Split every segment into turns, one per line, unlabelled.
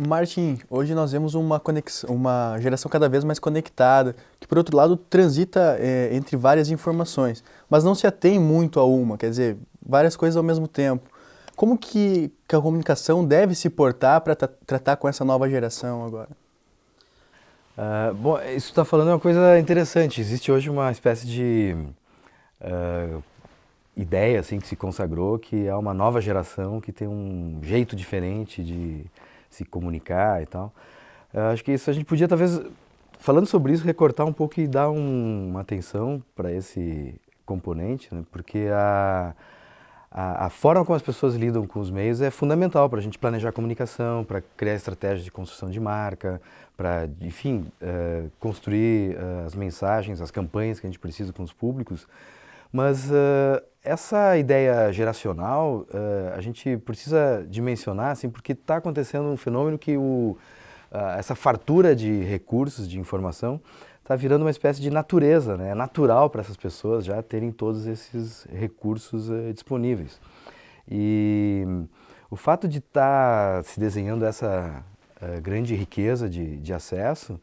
Martin, hoje nós vemos uma geração cada vez mais conectada, que por outro lado transita entre várias informações, mas não se atém muito a uma, quer dizer, várias coisas ao mesmo tempo. Como que a comunicação deve se portar para tratar com essa nova geração agora?
Bom, isso que está falando é uma coisa interessante. Existe hoje uma espécie de ah, ideia assim, que se consagrou que é uma nova geração que tem um jeito diferente de se comunicar e tal. Acho que isso a gente podia, talvez, falando sobre isso, recortar um pouco e dar uma atenção para esse componente, né? Porque a forma como as pessoas lidam com os meios é fundamental para a gente planejar a comunicação, para criar estratégias de construção de marca, para, enfim, construir as mensagens, as campanhas que a gente precisa com os públicos. Mas essa ideia geracional a gente precisa dimensionar, assim, porque está acontecendo um fenômeno que essa fartura de recursos, de informação, está virando uma espécie de natureza, né? É natural para essas pessoas já terem todos esses recursos disponíveis. E o fato de estar se desenhando essa grande riqueza de acesso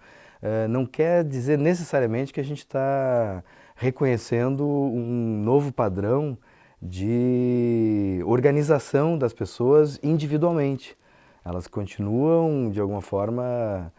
não quer dizer necessariamente que a gente está reconhecendo um novo padrão de organização das pessoas individualmente. Elas continuam, de alguma forma,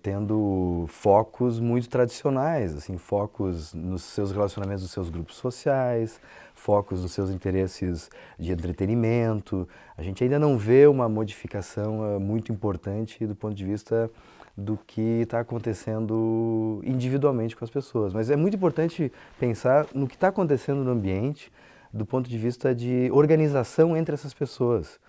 tendo focos muito tradicionais, assim, focos nos seus relacionamentos dos seus grupos sociais, focos nos seus interesses de entretenimento. A gente ainda não vê uma modificação muito importante do ponto de vista do que está acontecendo individualmente com as pessoas. Mas é muito importante pensar no que está acontecendo no ambiente do ponto de vista de organização entre essas pessoas.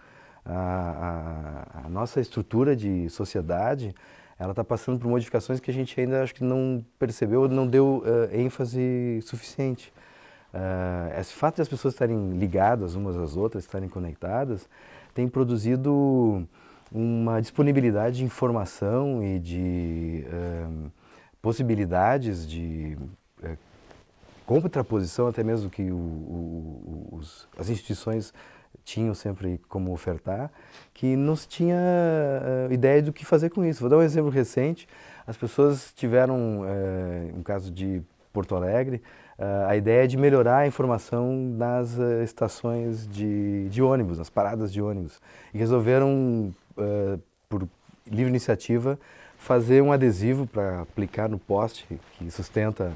A nossa estrutura de sociedade, ela está passando por modificações que a gente ainda acho que não percebeu, não deu ênfase suficiente. Esse fato de as pessoas estarem ligadas umas às outras, estarem conectadas, tem produzido uma disponibilidade de informação e de possibilidades de contraposição, até mesmo que as instituições tinham sempre como ofertar, que não se tinha ideia do que fazer com isso. Vou dar um exemplo recente. As pessoas tiveram, no caso de Porto Alegre, a ideia de melhorar a informação nas estações de ônibus, nas paradas de ônibus. E resolveram, por livre iniciativa, fazer um adesivo para aplicar no poste que sustenta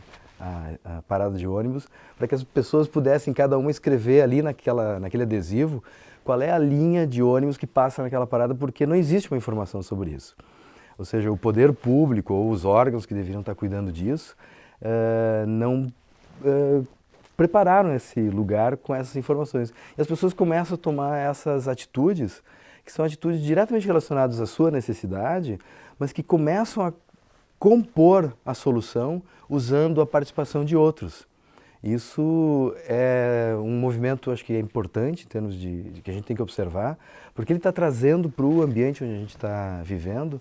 a parada de ônibus, para que as pessoas pudessem, cada uma, escrever ali naquele adesivo qual é a linha de ônibus que passa naquela parada, porque não existe uma informação sobre isso. Ou seja, o poder público ou os órgãos que deveriam estar cuidando disso não prepararam esse lugar com essas informações. E as pessoas começam a tomar essas atitudes, que são atitudes diretamente relacionadas à sua necessidade, mas que começam a compor a solução usando a participação de outros. Isso é um movimento, acho que é importante em termos de que a gente tem que observar, porque ele está trazendo para o ambiente onde a gente está vivendo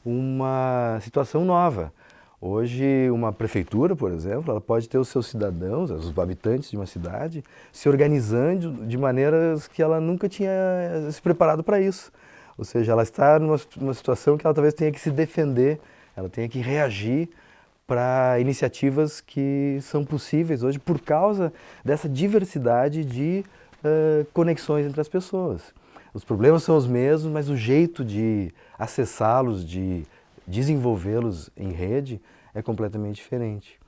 uma situação nova. Hoje, uma prefeitura, por exemplo, ela pode ter os seus cidadãos, os habitantes de uma cidade, se organizando de maneiras que ela nunca tinha se preparado para isso. Ou seja, ela está numa situação que ela talvez tenha que se defender, ela tenha que reagir para iniciativas que são possíveis hoje por causa dessa diversidade de conexões entre as pessoas. Os problemas são os mesmos, mas o jeito de acessá-los, de desenvolvê-los em rede é completamente diferente.